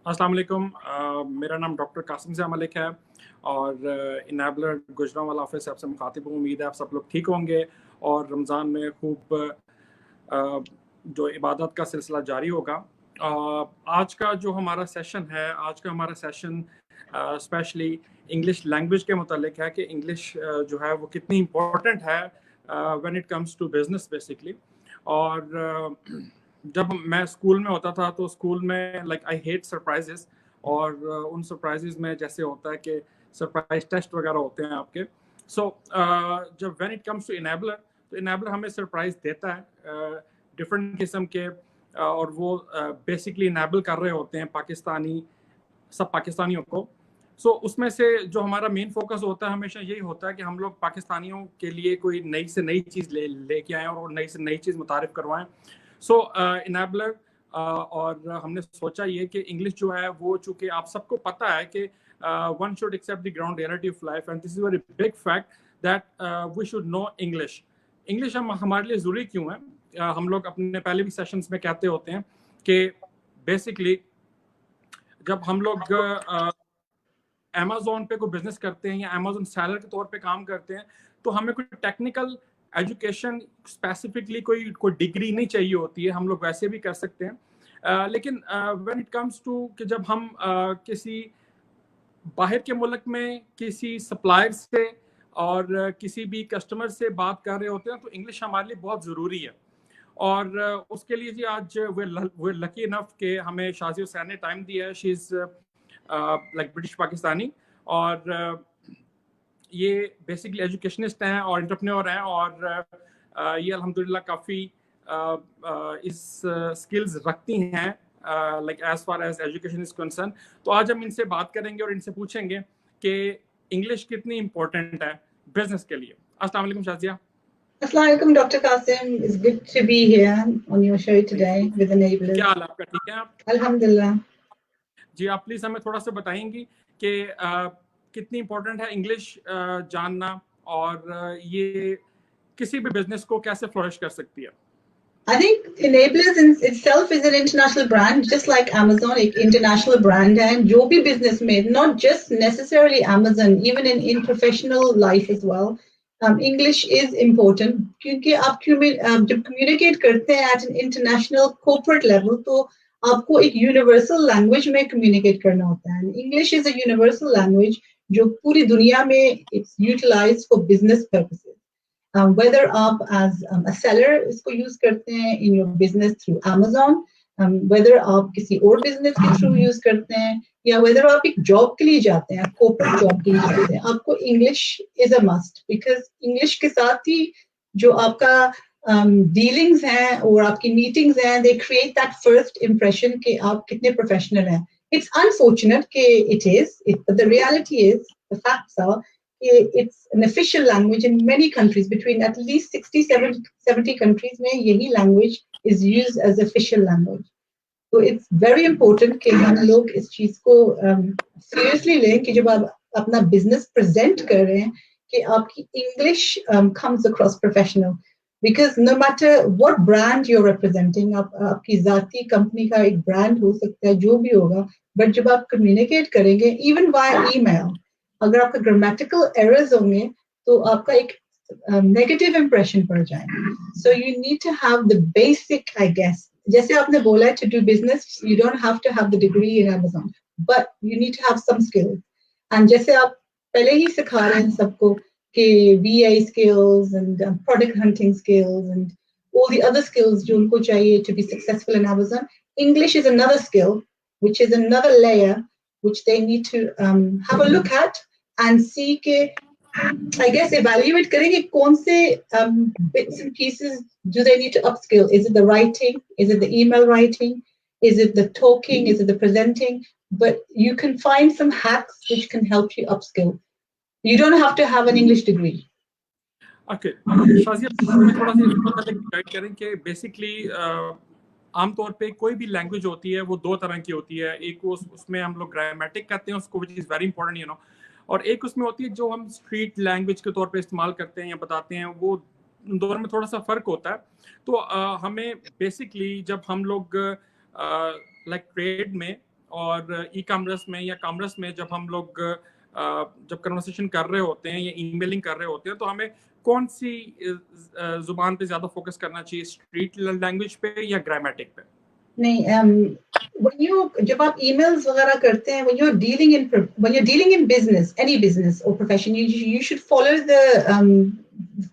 अस्सलाम वालेकुम। मेरा नाम डॉक्टर कासिम ज़िया मलिक है और इनेबलर गुजरांवाला ऑफिस से आपसे मुखातिब हूँ। उम्मीद है आप सब लोग ठीक होंगे और रमज़ान में खूब जो इबादत का सिलसिला जारी होगा। आज का जो हमारा सेशन है, आज का हमारा सेशन स्पेशली इंग्लिश लैंग्वेज के मुतालिक है कि इंग्लिश जो है वो कितनी इम्पोर्टेंट है when it comes to business basically. और जब मैं स्कूल में होता था तो स्कूल में लाइक आई हेट सरप्राइजेस, और उन सरप्राइजेस में जैसे होता है कि सरप्राइज टेस्ट वगैरह होते हैं आपके। जब when it comes to enabler, तो इनेबलर हमें सरप्राइज देता है डिफरेंट किस्म के, और वो बेसिकली इनेबल कर रहे होते हैं सब पाकिस्तानियों को। उसमें से जो हमारा मेन फोकस होता है हमेशा यही होता है कि हम लोग पाकिस्तानियों के लिए कोई नई से नई चीज़ लेके आएँ और नई से नई चीज़ मुतारिफ करवाएं। इनेबलर और हमने सोचा ये कि इंग्लिश जो है वो, चूंकि आप सबको पता है कि one should accept the ground reality of life, and this is very big fact that we should know English. English हमारे लिए ज़रूरी क्यों है? हम लोग अपने पहले भी सेशंस में कहते होते हैं कि बेसिकली जब हम लोग अमेज़न पे कोई बिजनेस करते हैं या अमेज़न सेलर के तौर पे काम करते हैं, तो हमें कोई टेक्निकल एजुकेशन स्पेसिफिकली कोई डिग्री नहीं चाहिए होती है, हम लोग वैसे भी कर सकते हैं। लेकिन व्हेन इट कम्स टू कि जब हम किसी बाहर के मुल्क में किसी सप्लायर से और किसी भी कस्टमर से बात कर रहे होते हैं, तो इंग्लिश हमारे लिए बहुत ज़रूरी है। और उसके लिए जी आज वे लकी इनफ कि हमें शाजी हुसैन ने टाइम दिया है। She is like British Pakistani, और ये बेसिकली एजुकेशनिस्ट हैं और एंटरप्रेन्योर हैं, और ये अल्हम्दुलिल्लाह काफ़ी इस स्किल्स रखती हैं like as far as education is concern. तो आज हम इनसे बात करेंगे और इनसे पूछेंगे कि इंग्लिश कितनी इम्पोर्टेंट है बिजनेस के लिए। अस्सलाम वालेकुम Shazia. Assalamu alaikum, Dr. Qasim. It's good to be here on your show today with Enablers. क्या हाल है आपका? ठीक है आप? Alhamdulillah. जी, आप प्लीज हमें थोड़ा सा बताएंगी कि कितनी इम्पोर्टेंट है इंग्लिश जानना, और ये किसी भी बिजनेस को कैसे फ्लोरिश कर सकती है? I think Enablers in itself is an international brand, just like Amazon, an international brand, and जो भी business में, not just necessarily Amazon, even in professional life as well. English is important क्योंकि आप जब communicate करते हैं at an international corporate level, तो आपको एक universal language में communicate करना होता है. English is a universal language जो पूरी दुनिया में it's utilized for business purposes. Whether आप as a seller इसको use करते हैं in your business through Amazon, whether आप किसी और business के through use करते हैं, या whether आप एक job के लिए जाते हैं, corporate job के लिए जाते हैं, आपको English is a must, because English के साथ ही जो आपका dealings हैं और आपकी meetings हैं, they create that first impression कि आप कितने professional हैं. It's unfortunate कि it is, but the reality is, the facts are, it's an official language in many countries. Between at least 70 countries में यही language is used as official language. So it's very important कि हम लोग इस चीज को seriously लें कि जब आप अपना business present कर रहे हैं कि आपकी English comes across professional. Because no matter what brand you're representing, आपकी ज़ाती company का एक brand हो सकता है, जो भी होगा, but जब आप communicate करेंगे, even via email, अगर आपका grammatical errors होंगे तो आपका एक negative impression पड़ जाएगा. So you need to have the basic, I guess. जैसे आपने बोला, to do business you don't have to have the degree in Amazon, but you need to have some skills. And जैसे आप पहले ही सिखा रहे हैं सबको कि VA skills and product hunting skills and all the other skills जो उनको चाहिए to be successful in Amazon, English is another skill, which is another layer which they need to have a look at and see के I guess evaluate करेंगे कौन से bits and pieces do they need to upskill. Is it the writing? Is it the email writing? Is it the talking? Is it the presenting? But you can find some hacks which can help you upskill. You don't have to have an English degree. Okay, Shazia थोड़ा सा guide करें कि basically आमतौर पे कोई भी language होती है वो दो तरह की होती है। एक उसमें हम लोग ग्रामेटिक कहते हैं उसको, which is very important, you know, और एक उसमें होती है जो हम स्ट्रीट लैंग्वेज के तौर पे इस्तेमाल करते हैं या बताते हैं। वो दोनों में थोड़ा सा फ़र्क होता है। तो हमें बेसिकली जब हम लोग लाइक ट्रेड में और ई कॉमर्स में या कॉमर्स में जब हम लोग जब कन्वर्सेशन कर रहे होते हैं या ईमेलिंग कर रहे होते हैं, तो हमें कौन सी जुबान पे ज्यादा फोकस करना चाहिए, स्ट्रीट लैंग्वेज पे या ग्रामेटिक पे? नहीं, जब आप emails वगैरह करते हैं, when you're dealing in business, any business or profession, you should follow the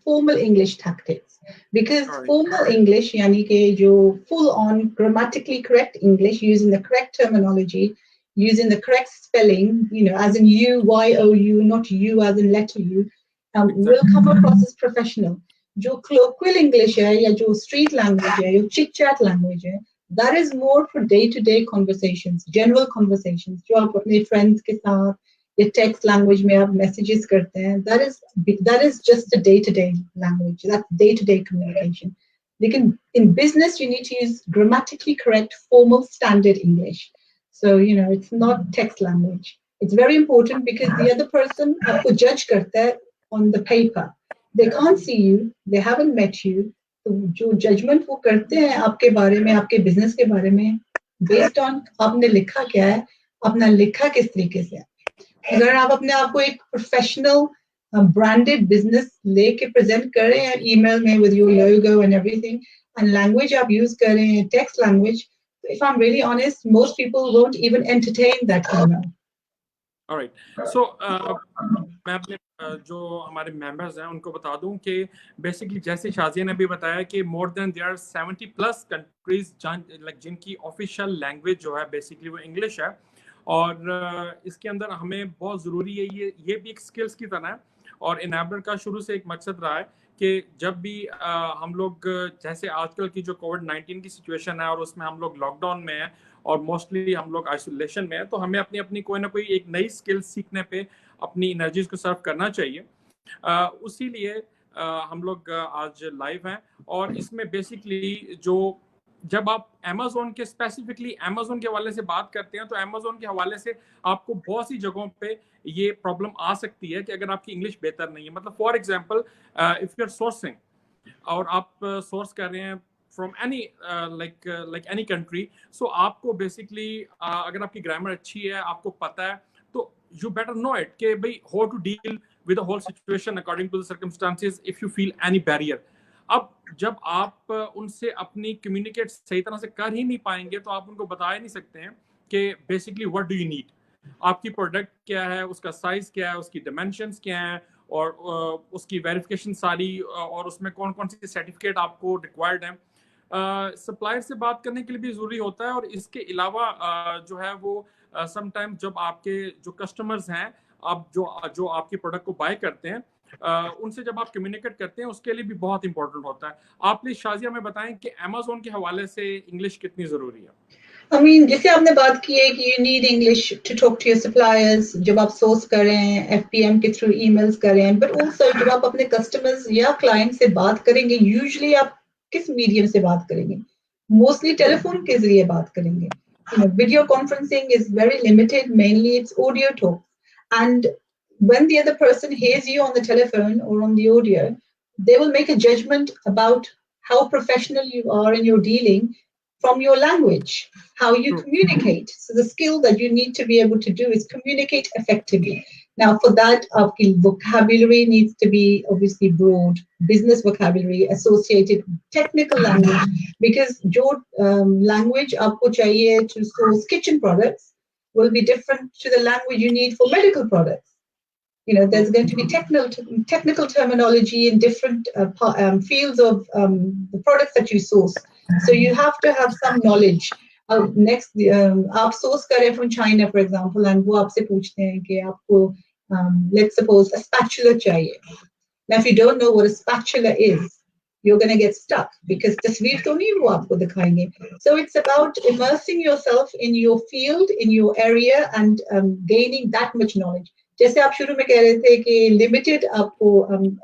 formal English tactics, because formal English यानी कि जो full on grammatically correct English, using the correct terminology, using the correct spelling, as in U-Y-O-U, not you as in letter U, will come across as professional. जो colloquial English है या जो street language है, जो chit chat language है, that is more for day-to-day conversations, general conversations, जो आप अपने friends के साथ या text language में आप messages करते हैं, that is just a day-to-day language, that's day-to-day communication. लेकिन in business you need to use grammatically correct, formal, standard English. So, it's not text language. It's very important because the other person आपको judge करता है on the paper. They can't see you, they haven't met you. तो जो judgement वो करते हैं आपके बारे में, आपके बिजनेस के बारे में, बेस्ड ऑन आपने लिखा क्या है, अपना लिखा किस तरीके से है. अगर आप अपने आप को एक प्रोफेशनल ब्रांडेड बिजनेस लेके प्रेजेंट कर रहे हैं ईमेल में with your logo and everything, and language आप यूज कर रहे हैं text language, if I am really honest, most people won't even entertain that email. Alright, so मैं अपने जो हमारे मेंबर्स हैं उनको बता दूं कि बेसिकली जैसे शाजिया ने भी बताया कि more than there are 70+ countries जिनकी ऑफिशियल लैंग्वेज जो है बेसिकली वो इंग्लिश है. और इसके अंदर हमें बहुत ज़रूरी है, ये भी एक स्किल्स की तरह है. और इनेबलर का शुरू से एक मकसद रहा है कि जब भी हम लोग, जैसे आजकल की जो कोविड-19 की सिचुएशन है और उसमें हम लोग लॉकडाउन में हैं और मोस्टली हम लोग आइसोलेशन में है, तो हमें अपनी अपनी कोई ना कोई एक नई स्किल सीखने पे अपनी एनर्जीज को सर्व करना चाहिए. उसी लिए हम लोग आज लाइव हैं. और इसमें बेसिकली जब आप अमेज़न के स्पेसिफिकली अमेज़न के हवाले से बात करते हैं, तो अमेज़न के हवाले से आपको बहुत सी जगहों पे ये प्रॉब्लम आ सकती है कि अगर आपकी इंग्लिश बेहतर नहीं है. मतलब for example, if you are sourcing और आप सोर्स कर रहे हैं from any like any country, so आपको बेसिकली अगर आपकी ग्रामर अच्छी है, आपको पता है, तो यू बेटर नो इट कि भाई how to deal with the whole situation according to the circumstances if you feel any barrier. अब जब आप उनसे अपनी कम्युनिकेट सही तरह से कर ही नहीं पाएंगे, तो आप उनको बता ही नहीं सकते हैं कि basically what do you need, आपकी प्रोडक्ट क्या है, उसका साइज क्या है, उसकी डायमेंशंस क्या है, और उसकी वेरिफिकेशन सारी, और उसमें कौन कौन सी सर्टिफिकेट आपको रिक्वायर्ड है. सप्लायर से बात करने के लिए भी ज़रूरी होता है. और इसके अलावा जो है वो समटाइम जब आपके जो कस्टमर्स हैं, आप जो आपकी प्रोडक्ट को बाय करते हैं, उनसे जब आप कम्युनिकेट करते हैं, उसके लिए भी बहुत इंपॉर्टेंट होता है. आप प्लीज शाजिया में बताएं कि अमेज़न के हवाले से इंग्लिश कितनी ज़रूरी है. I mean, जैसे आपने बात की है कि you need English to talk to your suppliers, जब आप सोर्स कर रहे हैं, FPM के थ्रू emails कर रहे हैं, but also जब आप अपने customers या client से बात करेंगे, usually आप किस मीडियम से बात करेंगे? Mostly टेलीफोन के जरिए बात करेंगे. Video conferencing is very limited, mainly it's audio talk. And when the other person hears you on the telephone or on the audio, they will make a judgment about how professional you are in your dealing from your language, how you communicate. So the skill that you need to be able to do is communicate effectively. Now for that, our vocabulary needs to be obviously broad, business vocabulary associated with technical language, because jo language aapko chahiye to source kitchen products will be different to the language you need for medical products. There's going to be technical terminology in different fields of the products that you source. So you have to have some knowledge. Next, आप source कर रहे हैं from China, for example, and वो आपसे पूछते हैं कि आपको let's suppose a spatula चाहिए. Now, if you don't know what a spatula is, you're going to get stuck because तस्वीर तो नहीं वो आपको दिखाएंगे. So it's about immersing yourself in your field, in your area, and gaining that much knowledge. जैसे आप शुरू में कह रहे थे कि लिमिटेड आपको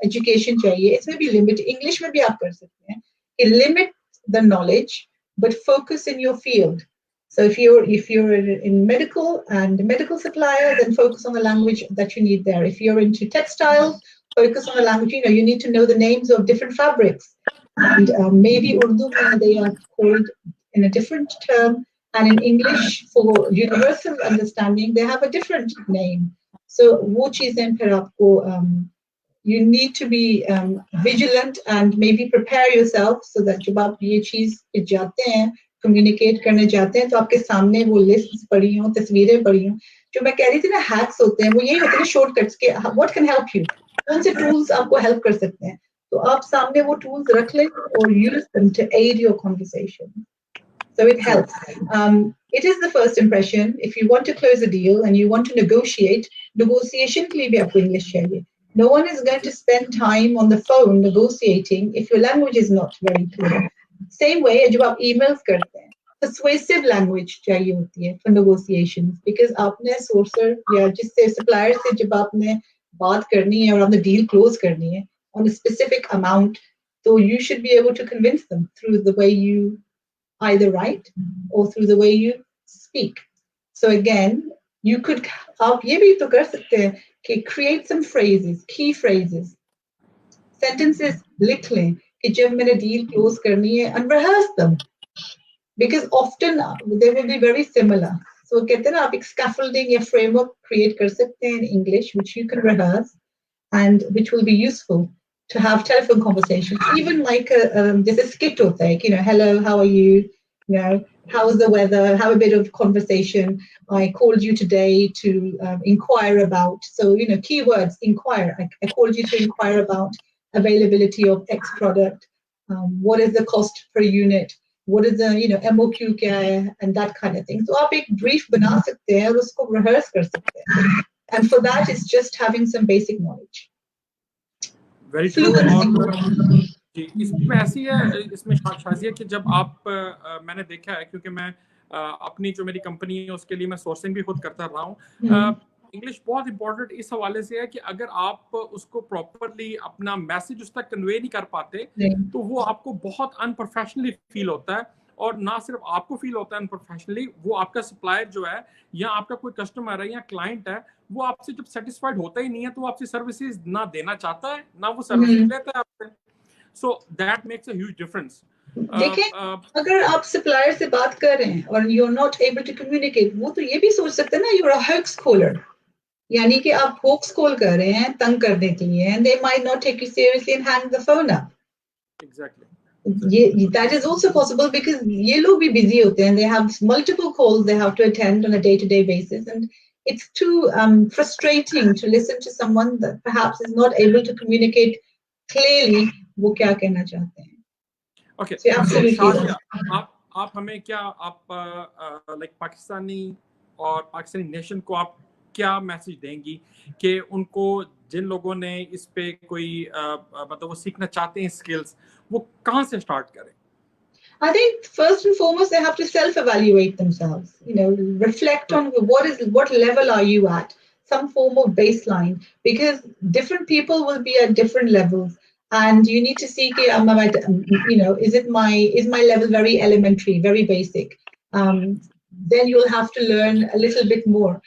एजुकेशन चाहिए, इसमें भी लिमिट इंग्लिश में भी आप कर सकते हैं कि limit the knowledge but focus in your field. So if you're in medical and medical supplier, then focus on the language that you need there. If you're into textiles, focus on the language. You need to know the names of different fabrics, and maybe Urdu they are called in a different term And in English, for universal understanding, they have a different name. So वो चीजें फिर आपको you need to be vigilant and maybe prepare yourself so that जब आप ये चीज पे जाते हैं, communicate करने जाते हैं, तो आपके सामने वो lists पड़ी हों, तस्वीरें पड़ी हों. जो मैं कह रही थी ना, hacks होते हैं, वो यही होते हैं shortcuts के what can help you, कौन से tools आपको help कर सकते हैं. तो आप सामने वो tools रख लें और use them to aid your conversation. So it helps. It is the first impression. If you want to close a deal and you want to negotiate, negotiation के लिए भी आपको English चाहिए. No one is going to spend time on the phone negotiating if your language is not very clear. Same way, जब आप emails करते हैं, persuasive language चाहिए होती है for negotiations, because आपने sourcer या जिससे supplier से जब आपने बात करनी है और आपने deal close करनी है on a specific amount, so you should be able to convince them through the way you either write or through the way you speak. So again, you could आप ये भी तो कर सकते हैं कि create some phrases, key phrases, sentences लिख लें कि जब मैंने deal close करनी है, and rehearse them, because often they will be very similar. So कहते हैं ना, आप एक scaffolding या framework create कर सकते हैं in English, which you can rehearse and which will be useful to have telephone conversations, even like there's a skit hota hai, hello, how are you, how's the weather, have a bit of conversation. I called you today to inquire about, so keywords, inquire. I called you to inquire about availability of X product, what is the cost per unit, what is the MOQ kya hai, and that kind of thing. So aap ek brief bana sakte hain aur usko rehearse kar sakte hain, and for that it's just having some basic knowledge. Very true. और इसमें ऐसी है, इसमें खासियत कि जब आप मैंने देखा है, क्योंकि मैं अपनी जो मेरी कंपनी है उसके लिए मैं सोर्सिंग भी खुद करता रहा हूँ. इंग्लिश बहुत इंपॉर्टेंट इस हवाले से है कि अगर आप उसको प्रॉपरली अपना मैसेज उस तक कन्वे नहीं कर पाते तो वो आपको बहुत अनप्रोफेशनली फील होता है. और ना सिर्फ आपको फील होता है अनप्रोफेशनली, वो आपका सप्लायर जो है या आपका कोई कस्टमर है या क्लाइंट है, वो आपसे जब सेटिस्फाइड होता ही नहीं है तो वो आपसे सर्विसेज ना देना चाहता है ना वो सर्विसेज लेता है आपसे. So that makes a huge difference. देखिए, अगर आप सप्लायर से बात कर रहे हैं और you are not able to communicate, वो तो ये भी सोच सकते हैं ना, you are a hoax caller, यानी कि आप होक्स कॉल कर रहे हैं तंग करने के लिए, and they might not take you seriously and hang the phone up. Exactly. That is also possible because ये लोग भी busy होते हैं, they have multiple calls they have to attend on a day-to-day basis, and it's too frustrating to listen to someone that perhaps is not able to communicate clearly वो क्या कहना चाहते हैं. Okay. So absolutely. आप हमें क्या आप like Pakistani और पाकिस्तानी नेशन को आप क्या मैसेज देंगी कि उनको, जिन लोगों ने इस पे कोई मतलब वो सीखना चाहते हैं स्किल्स, वो कहाँ से स्टार्ट करें? I think first and foremost they have to self-evaluate themselves. Reflect on what level are you at, some form of baseline, because different people will be at different levels, and you need to see, is my level very elementary, very basic? Then you'll have to learn a little bit more.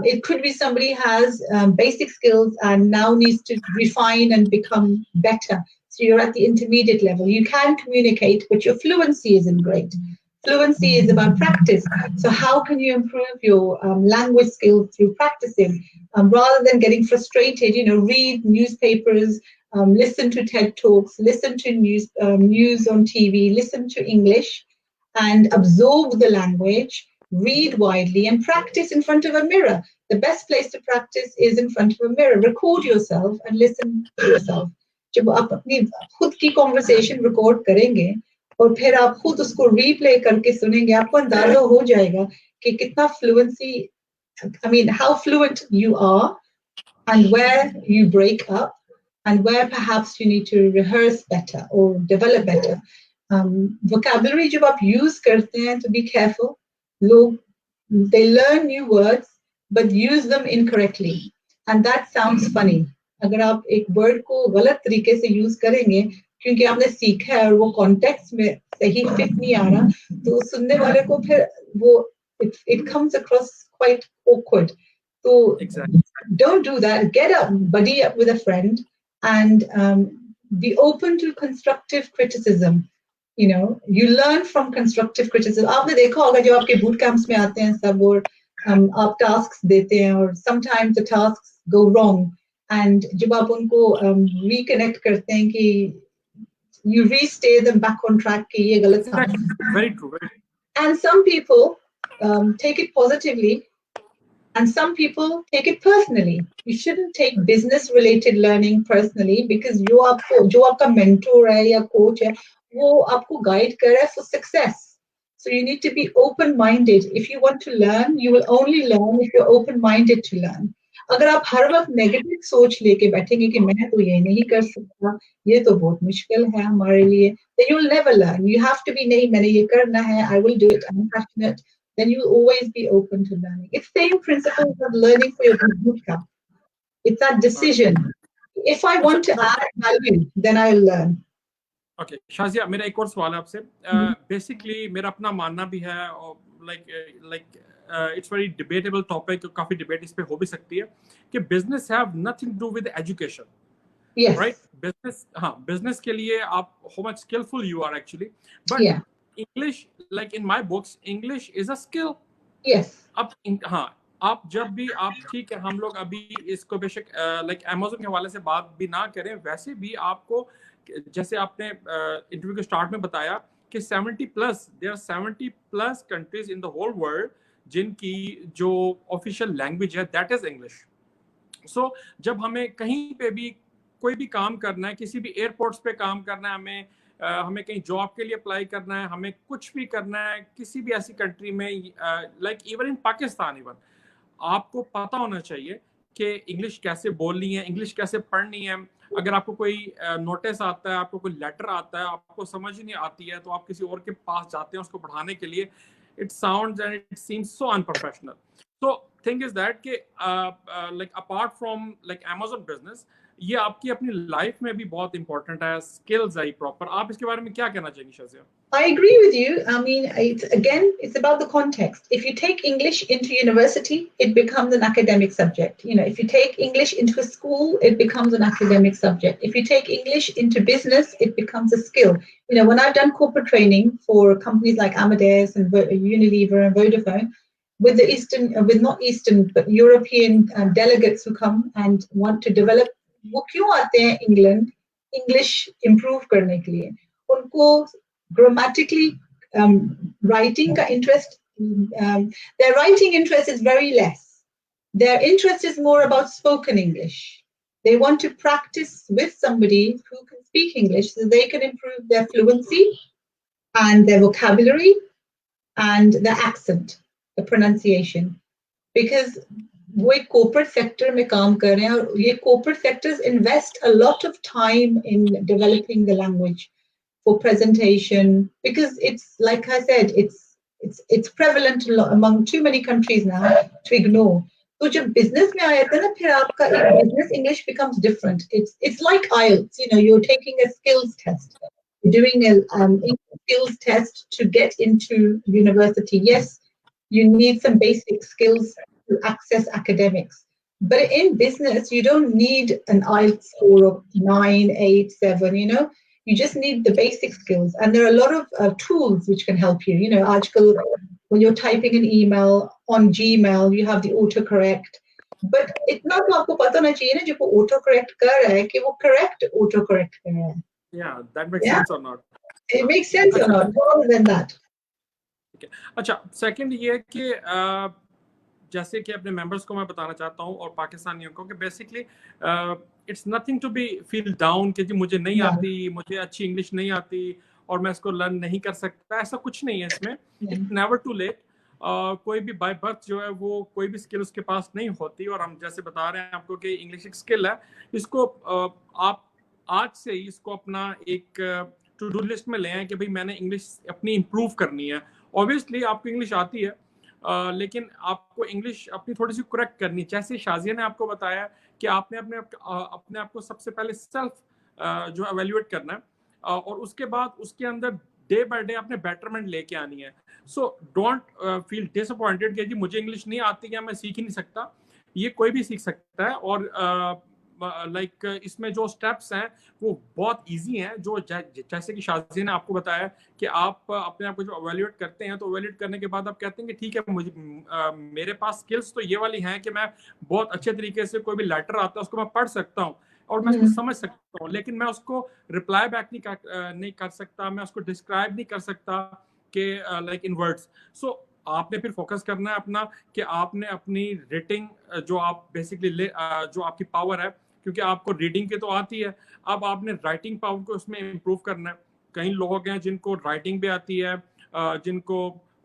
It could be somebody has basic skills and now needs to refine and become better. So you're at the intermediate level. You can communicate, but your fluency isn't great. Fluency is about practice. So how can you improve your language skills through practicing? Rather than getting frustrated, read newspapers, listen to TED Talks, listen to news on TV, listen to English, and absorb the language, read widely, and practice in front of a mirror. The best place to practice is in front of a mirror. Record yourself and listen to yourself. जब आप अपनी खुद की conversation record करेंगे और फिर आप खुद उसको रीप्ले करके सुनेंगे, आपको अंदाजा हो जाएगा कि कितना fluency, how fluent you are and where you break up and where perhaps you need to rehearse better or develop better. Vocabulary जब आप use करते हैं, to be careful. They learn new words but use them incorrectly, and that sounds funny. अगर आप एक word को गलत तरीके से यूज करेंगे क्योंकि आपने सीखा है और वो कॉन्टेक्स्ट में सही फिट नहीं आ रहा, तो सुनने वाले को फिर वो it comes across quite awkward. So don't do that. Get up, buddy up with a friend, and be open to constructive criticism. You know, you learn from constructive criticism. आपने देखा होगा जब आपके boot camps में आते हैं सब और आप tasks देते हैं और sometimes the tasks go wrong and जब आप उनको reconnect करते हैं कि you re-stay them back on track कि ये गलत था. Very true, very true. And some people take it positively and some people take it personally. You shouldn't take business related learning personally because जो आपका mentor है या coach है वो आपको guide कर रहा है for success. So you need to be open-minded. If you want to learn, you will only learn if you're open-minded to learn. अगर आप हर वक्त नेगेटिव सोच लेके बैठेंगे कि मैं तो ये नहीं कर सकता, ये तो बहुत मुश्किल है हमारे लिए, then you will never learn. You have to be नहीं मैंने ये करना है, I will do it, I'm passionate. Then you will always be open to learning. It's the same principle of learning for your bootcamp. It's that decision. If I want to add value, then I'll learn. Okay, Shazia, मेरा एक और सवाल है आपसे. Basically, मेरा अपना मानना भी है और like it's very debatable topic. काफी debate इस पे हो भी सकती है कि business have nothing to do with education. Yes. Right? Business, हाँ, business के लिए आप how much skillful you are actually. But yeah. English, like in my books, English is a skill. Yes. हाँ, आप जब भी आप ठीक है हम लोग अभी इसको बेशक लाइक Amazon के हवाले से बात भी ना करें, वैसे भी आपको जैसे आपने इंटरव्यू के स्टार्ट में बताया कि 70+ countries in the whole world जिनकी जो ऑफिशियल लैंग्वेज है दैट इज इंग्लिश. सो जब हमें कहीं पे भी कोई भी काम करना है, किसी भी एयरपोर्ट्स पे काम करना है, हमें कहीं जॉब के लिए अप्लाई करना है, हमें कुछ भी करना है किसी भी ऐसी कंट्री में, like even in Pakistan, even आपको पता होना चाहिए कि इंग्लिश कैसे बोलनी है, इंग्लिश कैसे पढ़नी है. अगर आपको कोई नोटिस आता है, आपको कोई लेटर आता है, आपको समझ नहीं आती है, तो आप किसी और के पास जाते हैं उसको पढ़ाने के लिए. It sounds and it seems so unprofessional. So thing is that कि like apart from like Amazon business, ये आपकी अपनी लाइफ में भी बहुत इंपॉर्टेंट है, स्किल्स है प्रॉपर. आप इसके बारे में क्या कहना चाहेंगे Shazia? I agree with you. I mean, it's about the context. If you take English into university, it becomes an academic subject. You know, if you take English into a school, it becomes an academic subject. If you take English into business, it becomes a skill. You know, when I've done corporate training for companies like Amadeus and Unilever and Vodafone, with not Eastern, but European delegates who come and want to develop, वो क्यों आते हैं England? English improve करने के लिए. उनको grammatically writing ka interest, their writing interest is very less. Their interest is more about spoken English. They want to practice with somebody who can speak English so they can improve their fluency and their vocabulary and their accent, the pronunciation. Because वो एक corporate sector में काम कर रहे हैं और ये corporate sectors invest a lot of time in developing the language for presentation, because it's like I said, it's prevalent among too many countries now to ignore. So जब business में आया था ना, फिर आपका business English becomes different. It's like IELTS, you know, you're taking a skills test. You're doing a skills test to get into university. Yes, you need some basic skills to access academics. But in business, you don't need an IELTS score of 9, 8, 7, you know. You just need the basic skills. And there are a lot of tools which can help you. You know, आजकल when you're typing an email on Gmail, you have the autocorrect. But इतना तो आपको पता होना चाहिए ना, जो वो autocorrect कर रहा है कि वो correct autocorrect कर रहा है. Yeah, that makes sense or not? It makes sense or not, more than that. Okay. अच्छा, सेकंड ये कि जैसे कि अपने मेंबर्स को मैं बताना चाहता हूँ और पाकिस्तानियों को कि basically it's nothing to be feel down कि जी मुझे नहीं आती, मुझे अच्छी इंग्लिश नहीं आती और मैं इसको लर्न नहीं कर सकता. ऐसा कुछ नहीं है इसमें. It's never too late. कोई भी बाय बर्थ जो है वो कोई भी स्किल उसके पास नहीं होती. और हम जैसे बता रहे हैं आपको कि इंग्लिश एक स्किल है, इसको आप आज से ही इसको अपना एक टू डू लिस्ट में ले आए कि भाई मैंने इंग्लिश अपनी इम्प्रूव करनी है. ऑब्वियसली आपको इंग्लिश आती है, लेकिन आपको इंग्लिश अपनी थोड़ी सी करेक्ट करनी. जैसे शाजिया ने आपको बताया कि आपने अपने आप को सबसे पहले सेल्फ जो एवेल्युएट करना है और उसके बाद उसके अंदर डे बाय डे आपने बेटरमेंट लेके आनी है. सो डोंट फील डिसअपॉइंटेड कि जी मुझे इंग्लिश नहीं आती या मैं सीख ही नहीं सकता. ये कोई भी सीख सकता है. और लाइक इसमें जो स्टेप्स हैं वो बहुत इजी हैं, जो जैसे कि शाज़िया ने आपको बताया कि आप अपने आप को जो एवेल्युएट करते हैं, तो एवेल्युएट करने के बाद आप कहते हैं कि ठीक है, मुझे मेरे पास स्किल्स तो ये वाली हैं कि मैं बहुत अच्छे तरीके से कोई भी लेटर आता है उसको मैं पढ़ सकता हूँ और मैं उसको समझ सकता हूँ, लेकिन मैं उसको रिप्लाई बैक नहीं कर सकता, मैं उसको डिस्क्राइब नहीं कर सकता कि लाइक इन वर्ड्स। सो आपने फिर फोकस करना है अपना कि आपने अपनी रीडिंग जो आप बेसिकली जो आपकी पावर है, क्योंकि आपको रीडिंग की तो आती है, अब आपने राइटिंग पावर को उसमें इम्प्रूव करना है। कई लोग हैं जिनको राइटिंग भी आती है, जिनको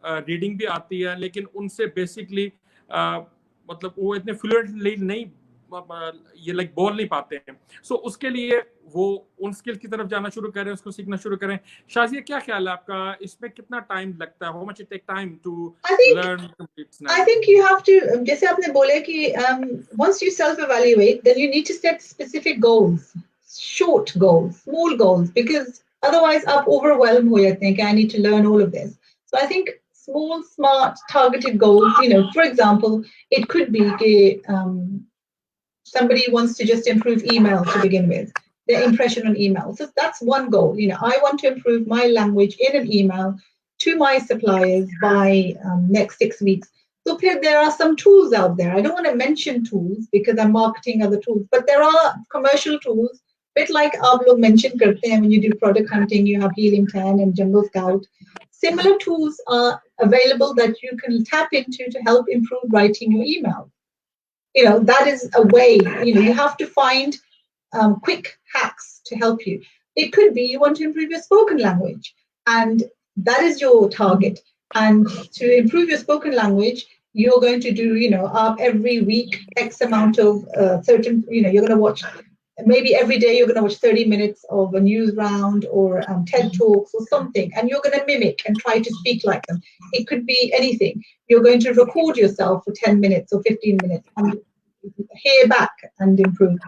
रीडिंग भी आती है, लेकिन उनसे बेसिकली मतलब वो इतने फ्लुएंटली नहीं ये लाइक बोल नहीं पाते हैं। सो उसके लिए वो उन स्किल की तरफ जाना शुरू करें, उसको सीखना शुरू करें। शाज़िया, क्या ख्याल है आपका, इसमें कितना टाइम लगता है? How much it take time to learn? I think you have to, जैसे आपने बोले कि once you self-evaluate, then you need to set specific goals, short goals, small goals, because otherwise आप overwhelmed हो जाते हैं कि I need to learn all of this. So I think small, smart, targeted goals, you know, for example, it could be somebody wants to just improve email to begin with, their impression on email. So that's one goal. You know, I want to improve my language in an email to my suppliers by next 6 weeks. So there are some tools out there. I don't want to mention tools because I'm marketing other tools, but there are commercial tools, bit like aap log mention karte hain when you do product hunting, you have Helium 10 and Jungle Scout. Similar tools are available that you can tap into to help improve writing your email. You know, that is a way. You know, you have to find quick hacks to help you. It could be you want to improve your spoken language, and that is your target. And to improve your spoken language, you're going to do, you know, every week X amount of certain, you know, you're going to watch, maybe every day you're going to watch 30 minutes of a news round or TED Talks or something, and you're going to mimic and try to speak like them. It could be anything. You're going to record yourself for 10 minutes or 15 minutes and hear back and improve.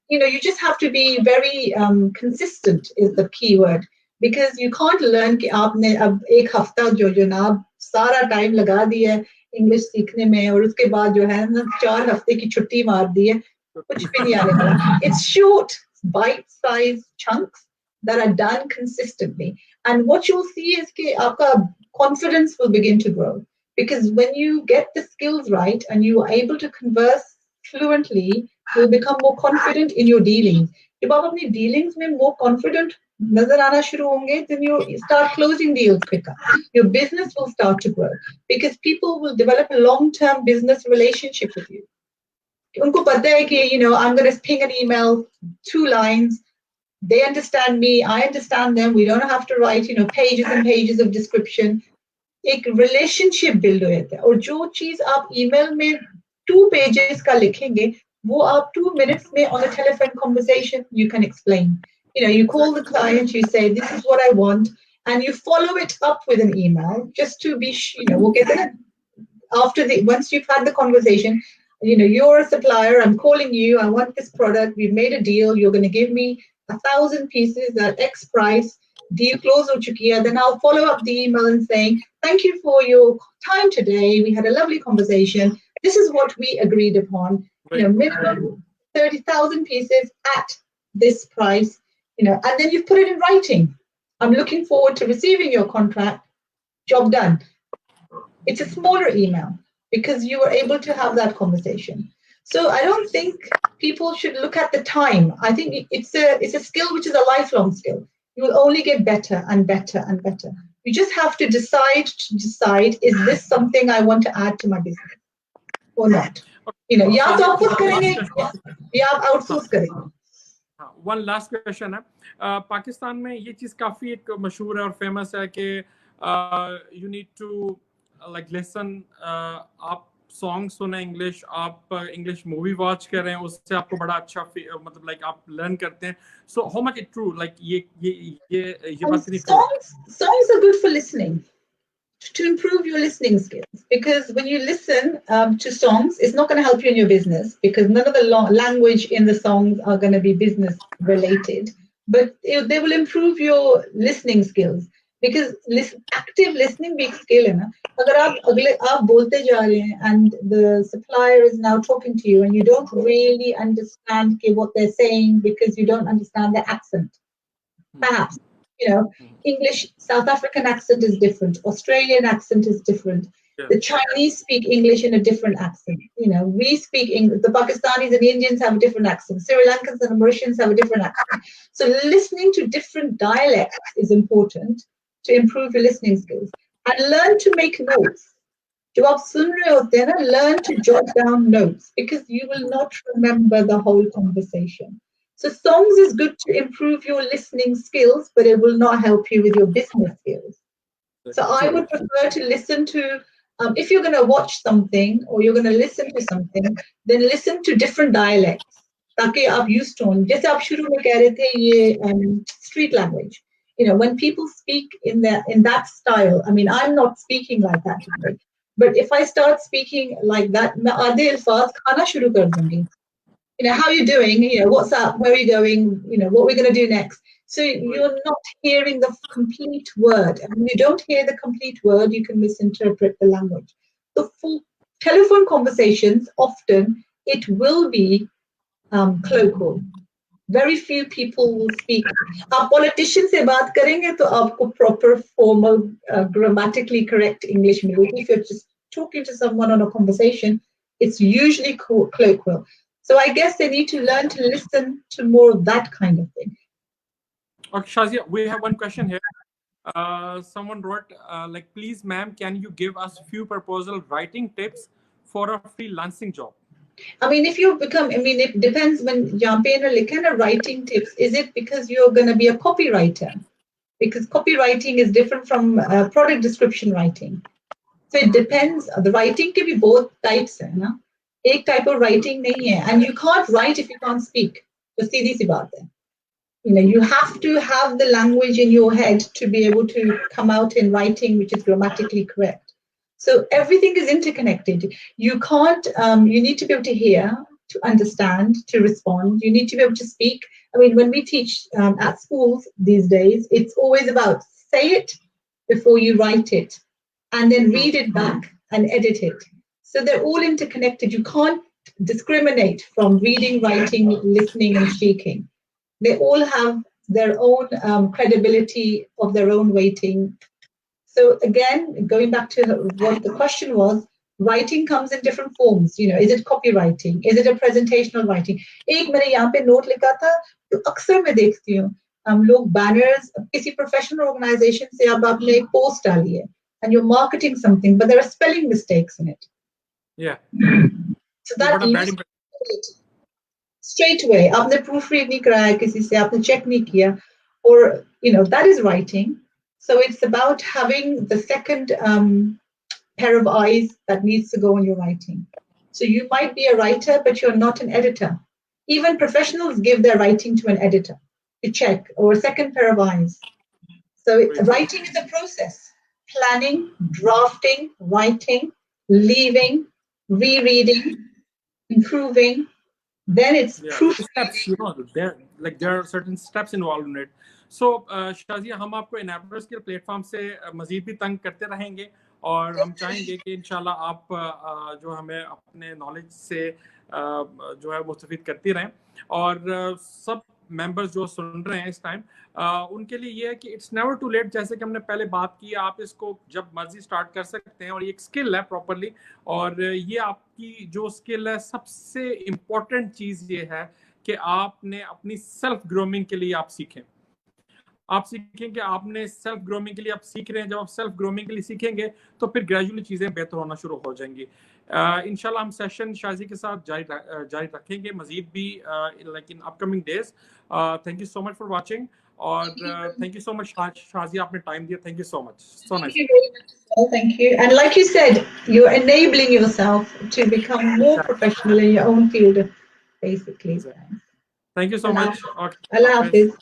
You know, you just have to be very consistent is the key word, because you can't learn कि आपने अब एक हफ्ता जो जनाब सारा time लगा दिया है इंग्लिश सीखने में और उसके बाद जो है ना 4 हफ्ते की छुट्टी मार दी है, कुछ भी नहीं आने वाला. It's short, bite-sized chunks that are done consistently, and what you'll see is कि आपका confidence will begin to grow, because when you get the skills right and you are able to converse fluently, you'll become more confident in your dealings. जब आप अपनी dealings में more confident नजर आना शुरू होंगे, then you start closing deals quicker. Your business will start to grow because people will develop a long-term business relationship with you. उनको पता है कि, you know, I'm going to ping an email, 2 lines. They understand me, I understand them. We don't have to write, you know, pages and pages of description. एक relationship build हो जाता है. और जो चीज आप email में 2 pages का लिखेंगे, वो आप 2 minutes में on a telephone conversation you can explain. You know, you call the client, you say, this is what I want, and you follow it up with an email just to be, you know, we'll get it after once you've had the conversation. You know, you're a supplier, I'm calling you, I want this product, we've made a deal, you're going to give me 1,000 pieces at X price, deal close ho chuki hai. Then I'll follow up the email and saying, thank you for your time today, we had a lovely conversation, this is what we agreed upon, you know, minimum 30,000 pieces at this price, you know, and then you've put it in writing. I'm looking forward to receiving your contract, job done. It's a smaller email because you were able to have that conversation. So I don't think people should look at the time. I think it's a skill which is a lifelong skill. You will only get better and better and better. You just have to decide, is this something I want to add to my business or not? You know, या तो आप खुद करेंगे या आप outsource करेंगे. One last question है. पाकिस्तान में ये चीज काफी एक मशहूर है और फेमस है कि you need to like listen, आप सॉन्ग सुने इंग्लिश, आप इंग्लिश मूवी वॉच कर रहे हैं, उससे आपको बड़ा अच्छा मतलब लाइक आप लर्न करते हैं. So how much it true, like ये बात नहीं. Songs are good for listening, to improve your listening skills, because when you listen to songs, it's not going to help you in your business because none of the language in the songs are going to be business related, but they will improve your listening skills. because active listening भी एक skill है ना. अगर आप बोलते जा रहे हैं and the supplier is now talking to you and you don't really understand what they're saying because you don't understand their accent. Perhaps, English, South African accent is different. Australian accent is different. Yeah. The Chinese speak English in a different accent. We speak English. The Pakistanis and Indians have a different accent. Sri Lankans and Mauritians have a different accent. So listening to different dialects is important to improve your listening skills. And learn to make notes. जब आप सुन रहे होते हैं ना, learn to jot down notes because you will not remember the whole conversation. So songs is good to improve your listening skills, but it will not help you with your business skills. So I would prefer to listen to, if you're going to watch something or you're going to listen to something, then listen to different dialects. ताकि आप used to, जैसे आप शुरू में कह रहे थे ये street language. When people speak in that style, I mean, I'm not speaking like that today, but if I start speaking like that, मैं आधे अल्फाज खाना शुरू कर दूंगी. How are you doing? What's up? Where are you going? What we're going to do next. So you're not hearing the complete word. And when you don't hear the complete word, you can misinterpret the language. The full telephone conversations, often, it will be colloquial. Very few people will speak. आप politician से बात करेंगे तो आपको proper, formal, grammatically correct English मिलेगी. If you're just talking to someone on a conversation, it's usually colloquial. So I guess they need to learn to listen to more of that kind of thing. Okay, Shazia, we have one question here. Someone wrote, please, ma'am, can you give us few proposal writing tips for a freelancing job? I mean, it depends when Jampena writing tips. Is it because you're going to be a copywriter? Because copywriting is different from product description writing. So it depends. The writing can be both types, na? एक type of writing नहीं है, and you can't write if you can't speak. तो सीधी सी बात है. You have to have the language in your head to be able to come out in writing which is grammatically correct. So everything is interconnected. You can't. You need to be able to hear, to understand, to respond. You need to be able to speak. I mean, when we teach at schools these days, it's always about say it before you write it, and then read it back and edit it. So they're all interconnected. You can't discriminate from reading, writing, listening, and speaking. They all have their own credibility of their own weighting. So again, going back to what the question was, writing comes in different forms. Is it copywriting? Is it a presentational writing? एक मैंने यहाँ पे note लिखा था, तो अक्सर मैं देखती हूँ लोग banners किसी professional organization से अब आपने एक post डाली है, and you're marketing something, but there are spelling mistakes in it. Yeah. So that straight away, आपने proofread नहीं कराया किसी से, आपने check नहीं किया, or that is writing. So it's about having the second pair of eyes that needs to go in your writing. So you might be a writer, but you're not an editor. Even professionals give their writing to an editor to check, or a second pair of eyes. So writing is a process: planning, drafting, writing, leaving, rereading, improving. Then it's steps. There are certain steps involved in it. So Shazia, हम आपको Enablers के platform से मजीद भी तंग करते रहेंगे, और हम चाहेंगे कि इंशाल्लाह आप जो हमें अपने नॉलेज से जो है वो मुस्तफीद करती रहें, और सब मेंबर्स जो सुन रहे हैं इस टाइम उनके लिए ये है कि इट्स नेवर टू लेट. जैसे कि हमने पहले बात की, आप इसको जब मर्जी स्टार्ट कर सकते हैं, और ये एक स्किल है प्रॉपरली, और ये आपकी जो स्किल है, सबसे इम्पोर्टेंट चीज़ ये है कि आपने अपनी सेल्फ ग्रूमिंग के लिए आप सीखें कि आपने सेल्फ ग्रूमिंग के लिए आप सीख रहे हैं. जब आप सेल्फ ग्रूमिंग के लिए सीखेंगे तो फिर ग्रेजुअली चीज़ें बेहतर होना शुरू हो जाएंगी. इंशाल्लाह हम सेशन शाजी के साथ जारी रखेंगे मजीद भी in upcoming days. Thank you so much for watching, और thank you so much Shaji, आपने टाइम दिया. Thank you so much. So nice. Thank you. And like you said, you're enabling yourself to become more professional in your own field, basically. Thank you so much. Allah Hafiz.